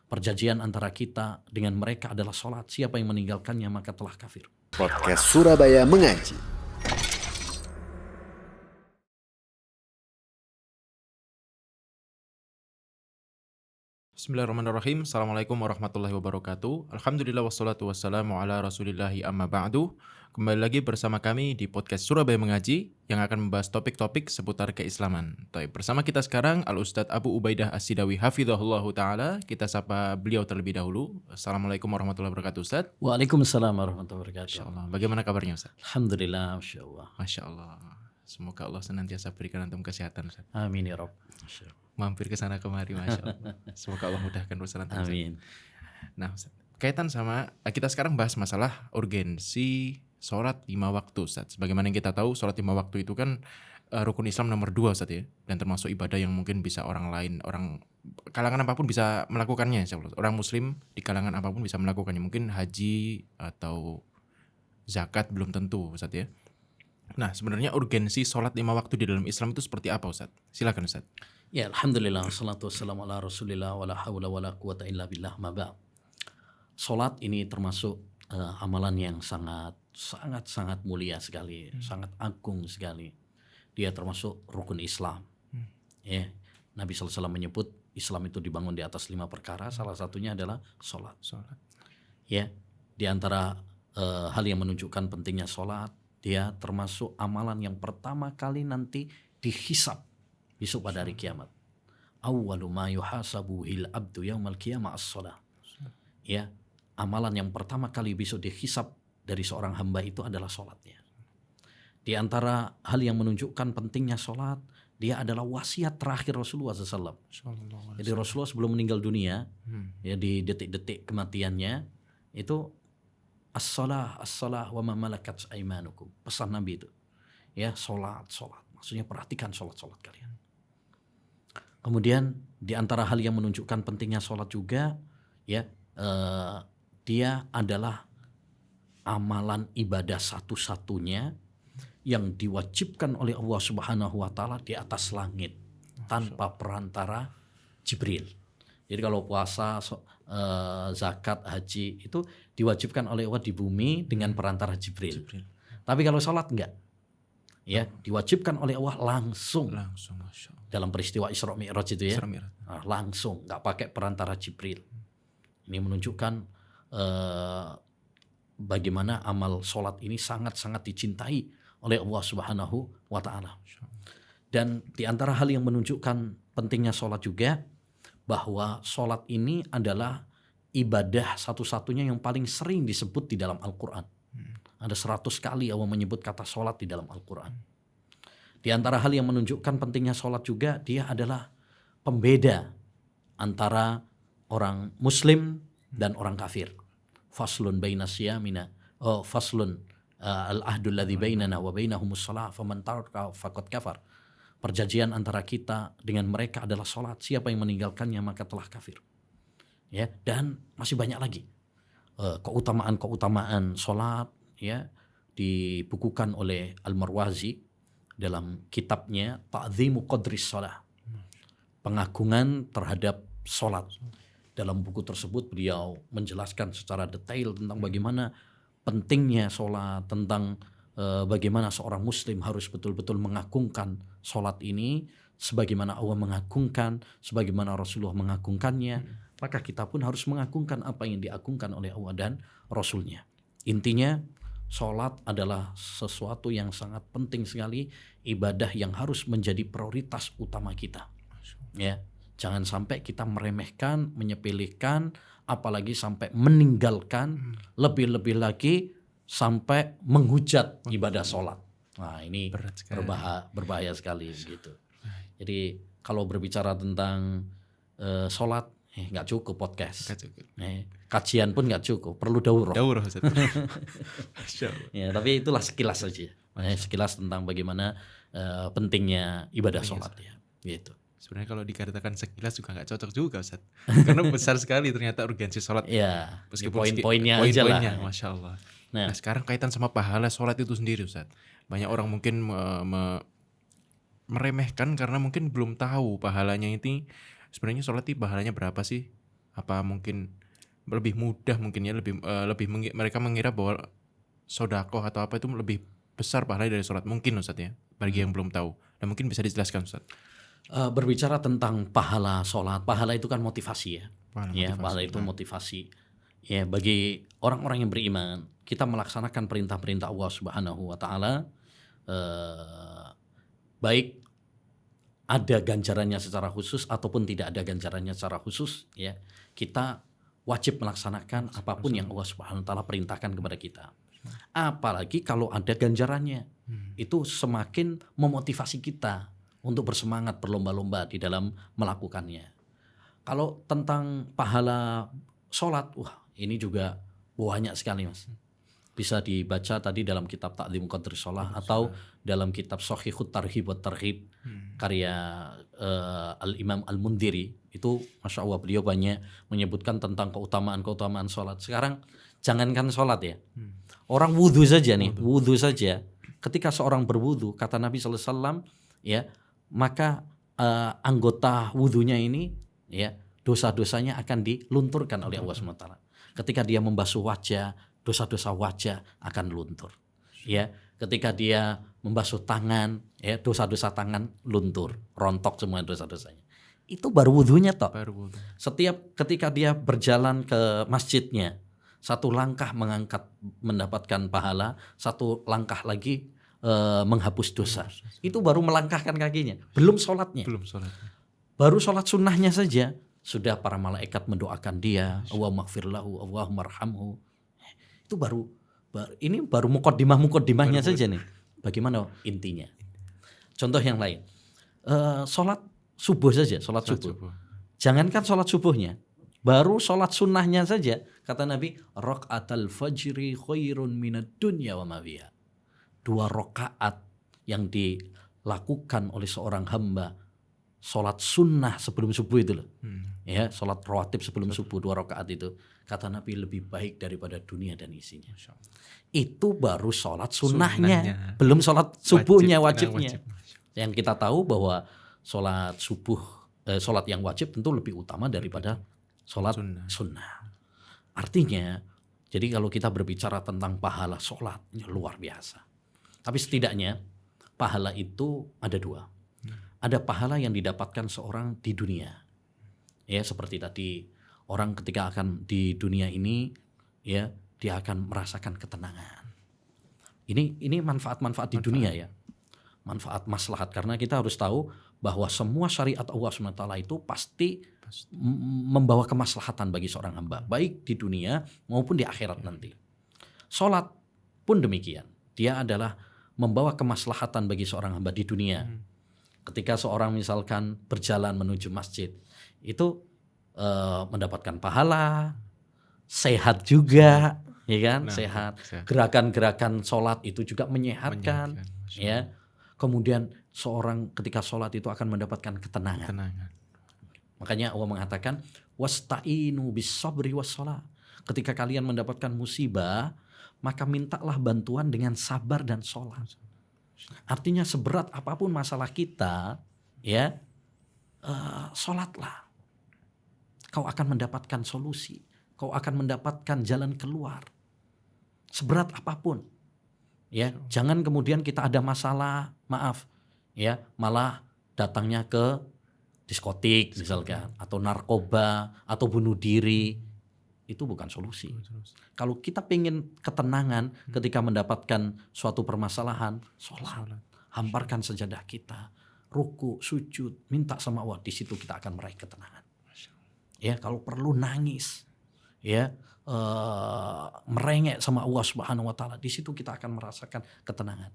Perjanjian antara kita dengan mereka adalah sholat. Siapa yang meninggalkannya maka telah kafir. Podcast Surabaya Mengaji. Bismillahirrahmanirrahim. Assalamualaikum warahmatullahi wabarakatuh. Alhamdulillah wassalatu wassalamu ala rasulillahi amma ba'du. Kembali lagi bersama kami di podcast Surabaya Mengaji yang akan membahas topik-topik seputar keislaman. Bersama kita sekarang Al-Ustadz Abu Ubaidah As-Sidawi hafizahullahu ta'ala. Kita sapa beliau terlebih dahulu. Assalamualaikum warahmatullahi wabarakatuh, Ustadz. Waalaikumsalam warahmatullahi wabarakatuh. Insyaallah. Bagaimana kabarnya, Ustadz? Alhamdulillah, Masya Allah. Masya Allah. Semoga Allah senantiasa berikan antum kesehatan, Ustadz. Amin ya Rabb. Masya Allah. Mampir ke sana kemari, Masya Allah. Semoga Allah mudahkan urusan antum. Amin. Nah, Ustadz, kaitan sama kita sekarang bahas masalah urgensi sholat 5 waktu, Ustadz. Sebagaimana yang kita tahu, sholat 5 waktu itu kan rukun Islam nomor 2, Ustadz ya. Dan termasuk ibadah yang mungkin bisa orang lain, orang kalangan apapun bisa melakukannya, insya Allah. Orang muslim di kalangan apapun bisa melakukannya. Mungkin haji atau zakat belum tentu, Ustadz ya. Nah, sebenarnya urgensi sholat 5 waktu di dalam Islam itu seperti apa, Ustadz? Silakan, Ustadz. Ya, alhamdulillah, wassalatu wassalamu ala rasulillah, wala hawla wala quwata illa billah, ma ba'd. Salat ini termasuk amalan yang sangat mulia sekali, sangat agung sekali. Dia termasuk rukun Islam. Ya, Nabi SAW menyebut Islam itu dibangun di atas 5 perkara, salah satunya adalah salat. Ya, di antara hal yang menunjukkan pentingnya salat, dia termasuk amalan yang pertama kali nanti dihisab besok pada hari kiamat. Awwalu ma yuhasabu hil abdu yaumal qiyamah as-shalah. Ya, amalan yang pertama kali besok dihisab dari seorang hamba itu adalah salatnya. Di antara hal yang menunjukkan pentingnya salat, dia adalah wasiat terakhir Rasulullah SAW. Jadi Rasulullah sebelum meninggal dunia, ya di detik-detik kematiannya itu as-salah wa ma malakat aimanukum. Pesan Nabi itu. Ya, salat. Maksudnya perhatikan salat kalian. Kemudian di antara hal yang menunjukkan pentingnya sholat juga, ya dia adalah amalan ibadah satu-satunya yang diwajibkan oleh Allah Subhanahu Wa Taala di atas langit tanpa perantara Jibril. Jadi kalau puasa, zakat, haji itu diwajibkan oleh Allah di bumi dengan perantara Jibril. Tapi kalau sholat enggak. Ya, diwajibkan oleh Allah langsung Masya Allah. dalam peristiwa Isra Mi'raj itu ya. Nah, Langsung, nggak pakai perantara Jibril. Ini menunjukkan bagaimana amal sholat ini sangat-sangat dicintai oleh Allah Subhanahu wa Ta'ala. Dan di antara hal yang menunjukkan pentingnya sholat juga, bahwa sholat ini adalah ibadah satu-satunya yang paling sering disebut di dalam Al-Quran. Ada 100 kali Allah menyebut kata sholat di dalam Al-Quran. Di antara hal yang menunjukkan pentingnya sholat juga, dia adalah pembeda antara orang muslim dan orang kafir. Faslun baina siyamina, faslun al-ahdul ladzi bainana wa bainahumus shalah faman taraka faqad kafar. Perjanjian antara kita dengan mereka adalah sholat. Siapa yang meninggalkannya maka telah kafir. Ya, dan masih banyak lagi keutamaan sholat, ya, dibukukan oleh Al-Marwazi dalam kitabnya Ta'zimu Qadris Shalah, pengagungan terhadap sholat. Dalam buku tersebut beliau menjelaskan secara detail tentang bagaimana pentingnya sholat, tentang bagaimana seorang muslim harus betul-betul mengagungkan sholat ini sebagaimana Allah mengagungkan, sebagaimana Rasulullah mengagungkannya. Maka kita pun harus mengagungkan apa yang diagungkan oleh Allah dan Rasulnya. Intinya, sholat adalah sesuatu yang sangat penting sekali, ibadah yang harus menjadi prioritas utama kita. Ya, jangan sampai kita meremehkan, menyepelekan, apalagi sampai meninggalkan, lebih-lebih lagi sampai menghujat ibadah sholat. Nah, ini berbahaya sekali gitu. Jadi kalau berbicara tentang sholat, nggak cukup podcast. Kajian pun nggak cukup, perlu daurah. Ya, tapi itulah sekilas saja. Sekilas tentang bagaimana pentingnya ibadah sholat ya. Gitu. Sebenarnya kalau dikatakan sekilas juga nggak cocok juga, Ustaz. Karena besar sekali ternyata urgensi sholat. Ya, meskipun poin-poinnya aja lah. Masya Allah. Nah, sekarang kaitan sama pahala sholat itu sendiri, Ustaz. Banyak orang mungkin meremehkan karena mungkin belum tahu pahalanya ini. Sebenarnya sholat itu pahalanya berapa sih? Apa mungkin lebih mudah mungkin ya, mereka mengira bahwa sedekah atau apa itu lebih besar pahala dari sholat mungkin Ustaz ya, bagi yang belum tahu. Dan mungkin bisa dijelaskan Ustaz. Berbicara tentang pahala sholat, pahala itu kan motivasi ya. Pahala itu Nah. motivasi. Ya, bagi orang-orang yang beriman, kita melaksanakan perintah-perintah Allah Subhanahu wa taala, baik ada ganjarannya secara khusus ataupun tidak ada ganjarannya secara khusus, ya. Kita wajib melaksanakan apapun yang Allah Subhanahu wa taala perintahkan kepada kita. Apalagi kalau ada ganjarannya. Itu semakin memotivasi kita untuk bersemangat berlomba-lomba di dalam melakukannya. Kalau tentang pahala sholat, wah ini juga banyak sekali Mas. Bisa dibaca tadi dalam kitab Ta'lim Qadri Sholah atau dalam kitab Shahihut Targhib wa Tarhib karya Al-Imam Al-Mundhiri. Itu Masya Allah beliau banyak menyebutkan tentang keutamaan-keutamaan sholat. Sekarang jangankan sholat ya, orang wudhu saja nih, wudhu saja. Ketika seorang berwudhu, kata Nabi SAW, ya, maka anggota wudhunya ini, ya, dosa-dosanya akan dilunturkan oleh Allah SWT. Ketika dia membasuh wajah, dosa-dosa wajah akan luntur. Ya, ketika dia membasuh tangan, ya, dosa-dosa tangan luntur, rontok semua dosa-dosanya. Itu baru wudhunya toh. Setiap ketika dia berjalan ke masjidnya, satu langkah mendapatkan pahala, satu langkah lagi menghapus dosa. Itu baru melangkahkan kakinya, belum sholatnya. Baru sholat sunnahnya saja sudah para malaikat mendoakan dia, Allahumma ighfir lahu, Allahumma arhamhu. Itu baru mukaddimahnya saja nih. Bagaimana intinya? Contoh yang lain, sholat subuh saja, sholat subuh. Jangankan sholat subuhnya, baru sholat sunnahnya saja, kata Nabi, rakaatal fajri khairun minad dunya wa ma fiha. 2 rakaat yang dilakukan oleh seorang hamba, sholat sunnah sebelum subuh itu loh. Ya, sholat rawatib sebelum subuh 2 rakaat itu, kata Nabi lebih baik daripada dunia dan isinya. Itu baru sholat sunnahnya. Belum sholat subuhnya, wajibnya. Yang kita tahu bahwa sholat subuh, sholat yang wajib tentu lebih utama daripada sholat sunnah. Artinya, jadi kalau kita berbicara tentang pahala sholat, luar biasa. Tapi setidaknya pahala itu ada 2. Ada pahala yang didapatkan seorang di dunia. Ya, seperti tadi, orang ketika akan di dunia ini, ya, dia akan merasakan ketenangan. Ini manfaat-manfaat di dunia ya. Manfaat maslahat, karena kita harus tahu bahwa semua syariat Allah SWT itu pasti membawa kemaslahatan bagi seorang hamba, baik di dunia maupun di akhirat nanti. Sholat pun demikian, dia adalah membawa kemaslahatan bagi seorang hamba di dunia. Ketika seorang misalkan berjalan menuju masjid, itu mendapatkan pahala, sehat juga, ya kan? Sehat. Gerakan-gerakan sholat itu juga menyehatkan, ya. Kemudian seorang ketika sholat itu akan mendapatkan ketenangan. Makanya Allah mengatakan wasta'inu bis-sabri was-shalah. Ketika kalian mendapatkan musibah, maka mintalah bantuan dengan sabar dan sholat. Artinya seberat apapun masalah kita, ya, sholatlah. Kau akan mendapatkan solusi. Kau akan mendapatkan jalan keluar. Seberat apapun. Ya, jangan kemudian kita ada masalah, maaf, ya, malah datangnya ke diskotik misalkan, atau narkoba, atau bunuh diri. Itu bukan solusi. Kalau kita pengen ketenangan ketika mendapatkan suatu permasalahan, sholat, hamparkan sajadah kita, ruku, sujud, minta sama Allah, di situ kita akan meraih ketenangan. Ya, kalau perlu nangis, ya, merengek sama Allah Subhanahu wa taala, di situ kita akan merasakan ketenangan.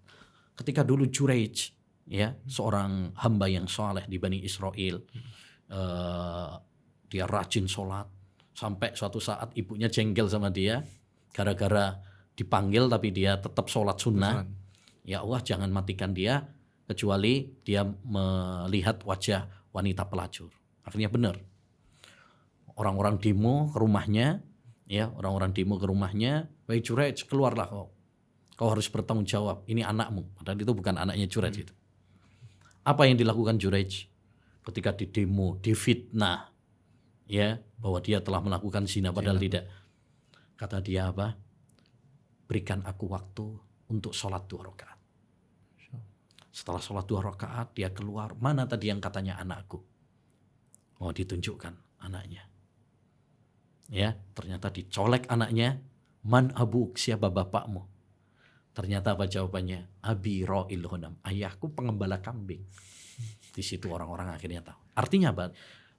Ketika dulu Juraij, ya, seorang hamba yang saleh di Bani Israel, dia rajin sholat, sampai suatu saat ibunya jengkel sama dia gara-gara dipanggil tapi dia tetap sholat sunnah. Ya Allah, jangan matikan dia kecuali dia melihat wajah wanita pelacur. Akhirnya benar, orang-orang demo ke rumahnya, ya, orang-orang demo ke rumahnya, "Wahai Juraij, keluarlah kau harus bertanggung jawab, ini anakmu." Padahal itu bukan anaknya Juraij itu. Apa yang dilakukan Juraij ketika didemo, difitnah, ya, bahwa dia telah melakukan zina padahal tidak. Kata dia apa? Berikan aku waktu untuk sholat 2 rakaat. Setelah sholat 2 rakaat dia keluar, mana tadi yang katanya anakku? Oh, ditunjukkan anaknya. Ya, ternyata dicolek anaknya. Man abuk, siapa bapakmu? Ternyata apa jawabannya? Abi ra'il ghanam, ayahku pengembala kambing. Di situ orang-orang akhirnya tahu. Artinya apa?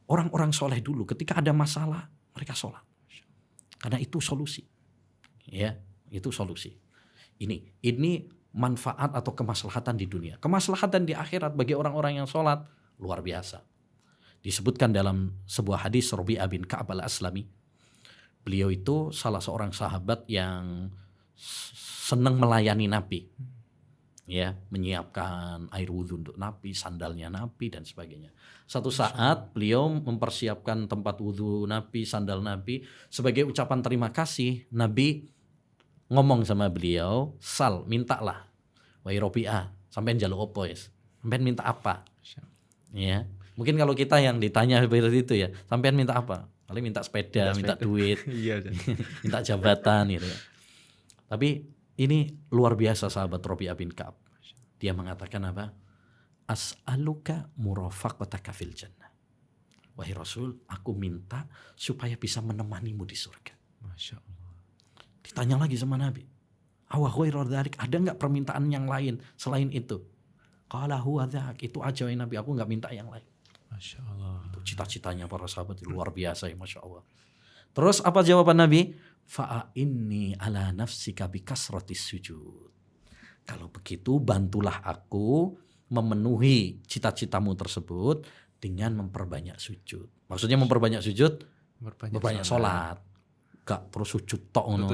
Orang-orang soleh dulu ketika ada masalah mereka sholat. Karena itu solusi. Ya, itu solusi. Ini manfaat atau kemaslahatan di dunia. Kemaslahatan di akhirat bagi orang-orang yang sholat luar biasa. Disebutkan dalam sebuah hadis Rabi'ah bin Ka'ab al-Aslami. Beliau itu salah seorang sahabat yang senang melayani Nabi. Ya, menyiapkan air wudhu untuk Nabi, sandalnya Nabi dan sebagainya. Satu saat beliau mempersiapkan tempat wudhu Nabi, sandal Nabi. Sebagai ucapan terima kasih, Nabi ngomong sama beliau, sal, mintalah. Wahai Rabi'ah, sampean njaluk apa ya? Sampean minta apa? Ya, mungkin kalau kita yang ditanya seperti itu ya, sampean minta apa? Paling minta sepeda, minta duit, minta jabatan gitu ya. Tapi ini luar biasa sahabat Rabi'ah bin Ka'ab. Dia mengatakan apa? As'aluka murafaqataka fil jannah. Wahai Rasul, aku minta supaya bisa menemanimu di surga. Masya Allah. Ditanya lagi sama Nabi, awa ghairu dzalik, ada enggak permintaan yang lain selain itu? Qala huwa dzak, itu aja ya Nabi, aku enggak minta yang lain. Masya Allah. Itu cita-citanya para sahabat luar biasa ya, Masya Allah. Terus apa jawaban Nabi? Fa'inni ala nafsika bikasratis sujud. Kalau begitu bantulah aku memenuhi cita-citamu tersebut dengan memperbanyak sujud. Maksudnya memperbanyak sujud, memperbanyak sholat. Gak terus sujud tok ngono.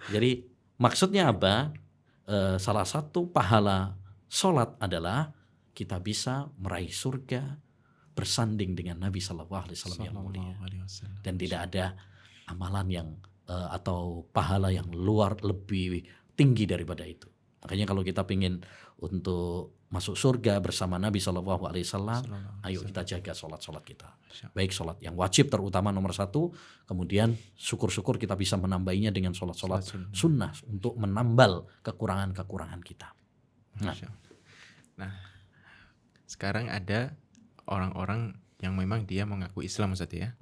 Jadi maksudnya apa? Salah satu pahala sholat adalah kita bisa meraih surga bersanding dengan Nabi Sallallahu Alaihi Wasallam yang mulia. Dan tidak ada amalan yang atau pahala yang lebih tinggi daripada itu. Makanya kalau kita ingin untuk masuk surga bersama Nabi Sallallahu Alaihi Wasallam, ayo kita jaga sholat-sholat kita. Baik sholat yang wajib terutama nomor 1, kemudian syukur-syukur kita bisa menambahinya dengan sholat-sholat sunnah untuk menambal kekurangan-kekurangan kita. Nah, sekarang ada orang-orang yang memang dia mengaku Islam Ustaz ya.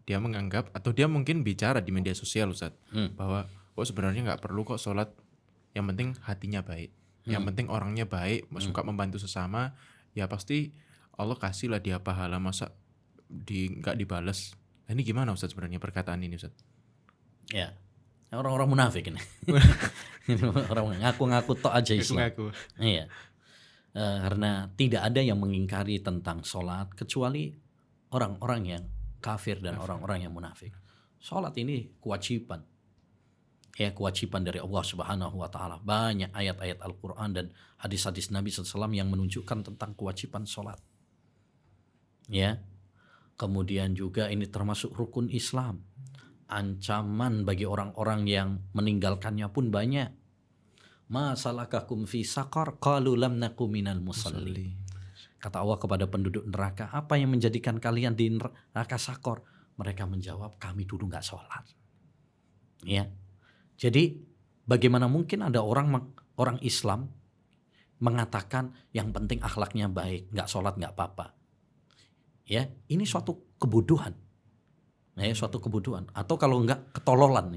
Dia menganggap atau dia mungkin bicara di media sosial Ustaz bahwa sebenarnya nggak perlu kok sholat, yang penting hatinya baik. Yang penting orangnya baik, suka membantu sesama, ya pasti Allah kasihlah dia pahala, masa nggak dibales. Nah, ini gimana Ustaz sebenarnya perkataan ini Ustaz? Ya, orang-orang munafik ini. Orang ngaku-ngaku tok aja Islam. Iya. Karena tidak ada yang mengingkari tentang sholat kecuali orang-orang yang kafir dan orang-orang yang munafik. Sholat ini kewajiban. Ya, kewajiban dari Allah Subhanahu wa taala. Banyak ayat-ayat Al-Qur'an dan hadis-hadis Nabi SAW yang menunjukkan tentang kewajiban sholat. Ya. Kemudian juga ini termasuk rukun Islam. Ancaman bagi orang-orang yang meninggalkannya pun banyak. Ma salakakum fi saqar qalu lam naku minal musalli. Kata Allah kepada penduduk neraka, apa yang menjadikan kalian di neraka Sakor? Mereka menjawab, kami dulu enggak sholat. Ya. Jadi bagaimana mungkin ada orang Islam mengatakan yang penting akhlaknya baik, nggak sholat nggak apa-apa. Ya, ini suatu kebodohan. Ya, suatu kebodohan. Atau kalau nggak ketololan.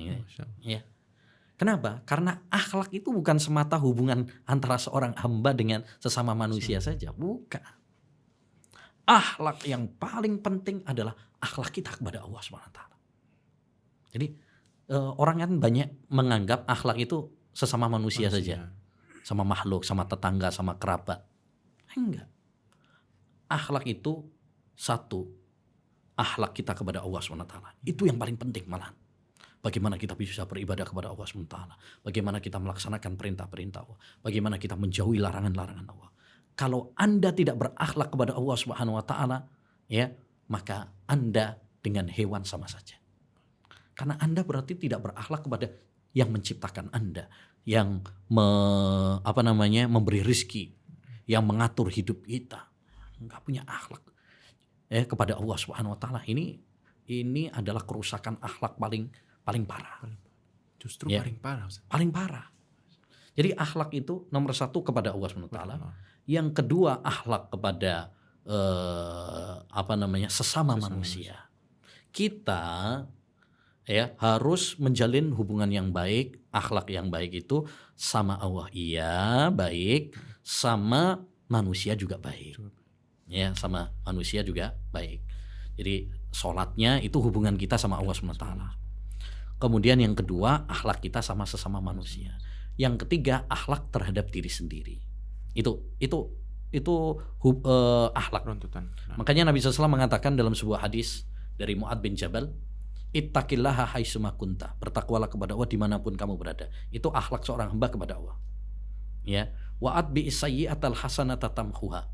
Ya. Kenapa? Karena akhlak itu bukan semata hubungan antara seorang hamba dengan sesama manusia saja, bukan. Akhlak yang paling penting adalah akhlak kita kepada Allah SWT. Jadi orang kan banyak menganggap akhlak itu sesama manusia saja, sama makhluk, sama tetangga, sama kerabat. Enggak. Akhlak itu satu, akhlak kita kepada Allah SWT. Itu yang paling penting malahan. Bagaimana kita bisa beribadah kepada Allah SWT. Bagaimana kita melaksanakan perintah-perintah Allah. Bagaimana kita menjauhi larangan-larangan Allah. Kalau Anda tidak berakhlak kepada Allah SWT, ya, maka Anda dengan hewan sama saja. Karena Anda berarti tidak berakhlak kepada yang menciptakan Anda, yang memberi rizki, yang mengatur hidup kita. Enggak punya akhlak. kepada Allah Subhanahu wa taala, ini adalah kerusakan akhlak paling parah. Justru Ya. paling parah Ustaz. Paling parah. Jadi akhlak itu nomor satu kepada Allah Subhanahu wa taala. Yang kedua akhlak kepada sesama manusia. Kita harus menjalin hubungan yang baik, akhlak yang baik itu sama Allah iya baik, sama manusia juga baik. Ya, sama manusia juga baik. Jadi sholatnya itu hubungan kita sama Allah Subhanahu wa taala. Kemudian yang kedua akhlak kita sama sesama manusia. Yang ketiga akhlak terhadap diri sendiri. Itu akhlak. Runtutan. Makanya Nabi SAW mengatakan dalam sebuah hadis dari Mu'adz bin Jabal, ittaqillaha haitsuma kunta, bertakwalah kepada Allah dimanapun kamu berada. Itu akhlak seorang hamba kepada Allah. Ya, wa'at bi sayyi'atal hasanata tamhuha.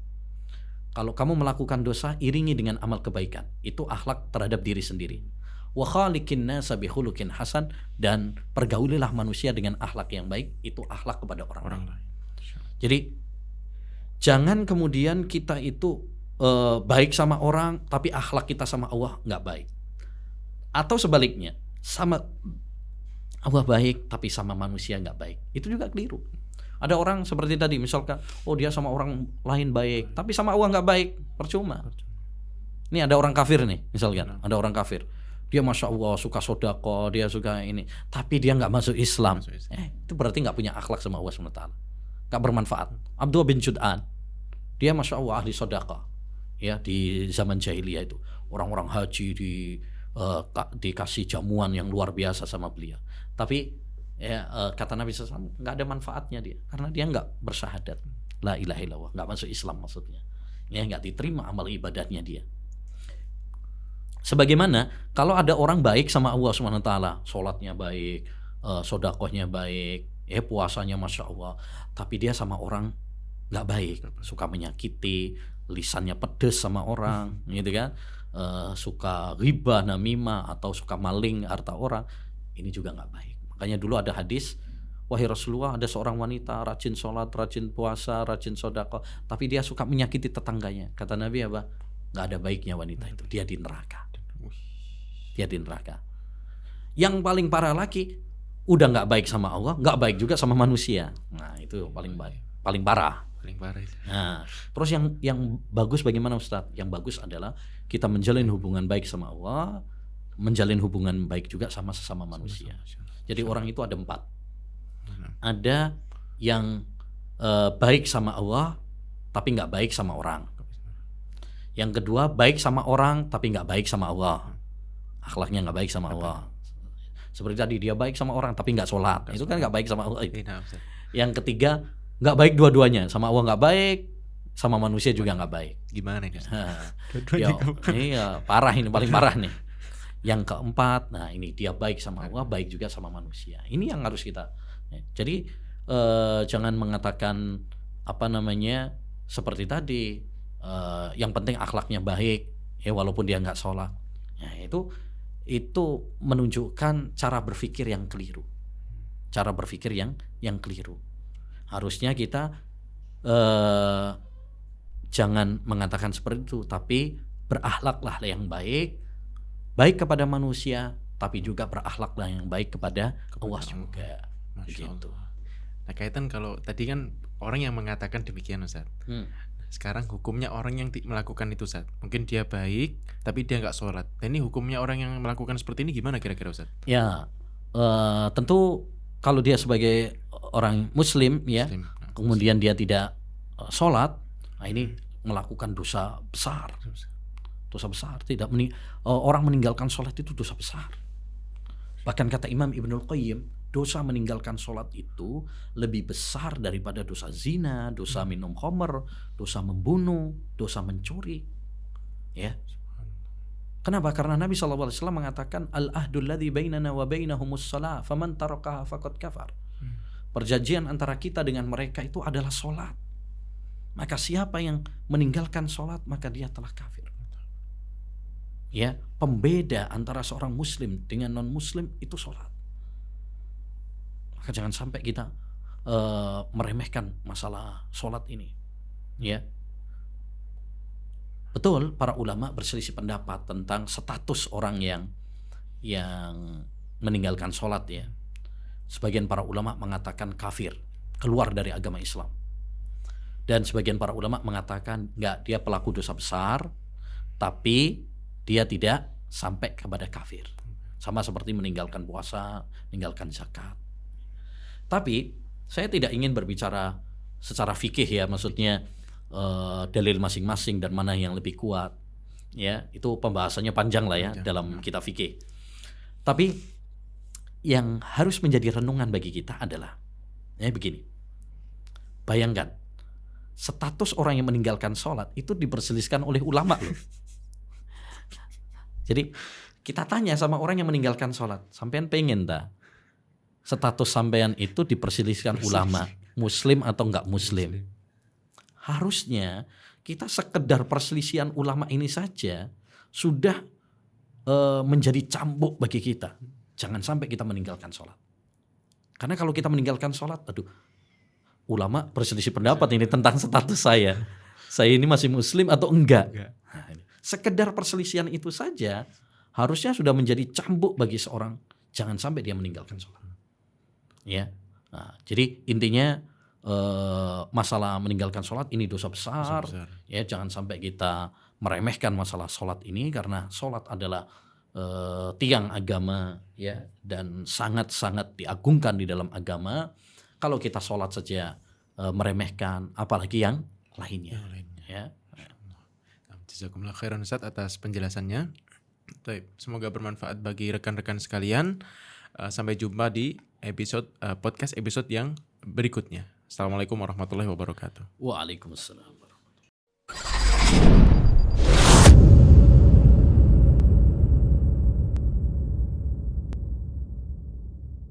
Kalau kamu melakukan dosa, iringi dengan amal kebaikan. Itu akhlak terhadap diri sendiri. Wa khaliqin nasa bi khuluqin hasan, dan pergaulilah manusia dengan akhlak yang baik. Itu akhlak kepada orang lain. Jadi jangan kemudian kita itu baik sama orang tapi akhlak kita sama Allah nggak baik. Atau sebaliknya, sama Allah baik tapi sama manusia nggak baik. Itu juga keliru. Ada orang seperti tadi misalkan, dia sama orang lain baik tapi sama Allah nggak baik, percuma. Ini ada orang kafir nih misalkan, ada orang kafir. Dia masya Allah suka sodako, dia suka ini, tapi dia nggak masuk Islam. Itu berarti nggak punya akhlak sama Allah SWT. Nggak bermanfaat. Abdullah bin Jud'an, dia masya Allah ahli sodako. Ya, di zaman jahiliyah itu orang-orang haji dikasih jamuan yang luar biasa sama beliau. Tapi kata Nabi SAW nggak ada manfaatnya dia, karena dia nggak bersyahadat la ilaha illallah, nggak masuk Islam maksudnya. Ya, nggak diterima amal ibadahnya dia. Sebagaimana kalau ada orang baik sama Allah SWT, sholatnya baik, sodakohnya baik, puasanya masya Allah, tapi dia sama orang nggak baik, suka menyakiti, lisannya pedes sama orang, gitu kan, suka riba, namimah, atau suka maling harta orang, ini juga nggak baik. Makanya dulu ada hadis, wahai Rasulullah, ada seorang wanita rajin sholat, rajin puasa, rajin sodakoh, tapi dia suka menyakiti tetangganya. Kata Nabi apa? Nggak ada baiknya wanita itu, dia di neraka. Dia di neraka. Yang paling parah lagi, udah nggak baik sama Allah, nggak baik juga sama manusia. Nah itu paling parah. Paling parah itu. Nah, terus yang bagus bagaimana Ustadz? Yang bagus adalah kita menjalin hubungan baik sama Allah, menjalin hubungan baik juga sama sesama manusia. Jadi orang itu ada 4. Ada yang baik sama Allah, tapi nggak baik sama orang. Yang kedua baik sama orang, tapi nggak baik sama Allah. Akhlaknya nggak baik sama Allah. Seperti tadi dia baik sama orang, tapi nggak sholat. Itu kan nggak baik sama Allah. Yang ketiga nggak baik dua-duanya, sama Allah nggak baik, sama manusia juga nggak baik. Gimana ini? Iya, parah ini, paling parah nih. Yang keempat, nah ini dia baik sama Allah, baik juga sama manusia. Ini yang harus kita. Jadi jangan mengatakan seperti tadi. Yang penting akhlaknya baik, walaupun dia nggak sholat. Nah, itu menunjukkan cara berpikir yang keliru. Cara berpikir yang keliru. Harusnya kita jangan mengatakan seperti itu, tapi berakhlaklah yang baik kepada manusia, tapi juga berakhlaklah yang baik kepada Allah juga. Begitu. Nah, kaitan kalau tadi kan orang yang mengatakan demikian Ustaz. Sekarang hukumnya orang yang melakukan itu Ustaz. Mungkin dia baik tapi dia nggak sholat. Dan ini hukumnya orang yang melakukan seperti ini gimana kira-kira Ustaz? Ya, tentu kalau dia sebagai orang muslim ya, kemudian dia tidak sholat, nah ini melakukan dosa besar. Dosa besar. Orang meninggalkan sholat itu dosa besar. Bahkan kata Imam Ibnul Qayyim, dosa meninggalkan sholat itu lebih besar daripada dosa zina, dosa minum khamr, dosa membunuh, dosa mencuri. Ya. Kenapa? Karena Nabi SAW mengatakan al-ahdul ladzi bainana wa bainahumus shalah, faman tarakaha faqad kafar. Perjanjian antara kita dengan mereka itu adalah sholat. Maka siapa yang meninggalkan sholat, maka dia telah kafir. Ya, pembeda antara seorang muslim dengan non-muslim itu sholat. Maka jangan sampai kita meremehkan masalah sholat ini. Ya. betul para ulama berselisih pendapat tentang status orang yang meninggalkan sholat ya. Sebagian para ulama mengatakan kafir, keluar dari agama Islam. Dan sebagian para ulama mengatakan enggak, dia pelaku dosa besar, tapi dia tidak sampai kepada kafir. Sama seperti meninggalkan puasa, meninggalkan zakat. Tapi saya tidak ingin berbicara secara fikih ya, maksudnya dalil masing-masing dan mana yang lebih kuat. Ya, itu pembahasannya panjang lah ya dalam kitab fikih. Tapi yang harus menjadi renungan bagi kita adalah ya begini. Bayangkan status orang yang meninggalkan sholat itu diperselisihkan oleh ulama loh. Jadi kita tanya sama orang yang meninggalkan sholat, sampean pengen tak status sampean itu diperselisihkan ulama, muslim atau enggak muslim? Harusnya kita sekedar perselisihan ulama ini saja sudah menjadi cambuk bagi kita. Jangan sampai kita meninggalkan sholat. Karena kalau kita meninggalkan sholat, ulama berselisih pendapat ini tentang status saya. Saya ini masih muslim atau enggak? Nah, sekedar perselisihan itu saja harusnya sudah menjadi cambuk bagi seorang. Jangan sampai dia meninggalkan sholat. Ya, nah, jadi intinya masalah meninggalkan sholat ini dosa besar. Ya, jangan sampai kita meremehkan masalah sholat ini karena sholat adalah tiang agama ya, dan sangat-sangat diagungkan di dalam agama. Kalau kita sholat saja meremehkan, apalagi yang lainnya. Ya. Jazakumullah khairan Ustaz atas penjelasannya. Baik, semoga bermanfaat bagi rekan-rekan sekalian. Sampai jumpa di podcast episode yang berikutnya. Assalamualaikum warahmatullahi wabarakatuh. Waalaikumsalam.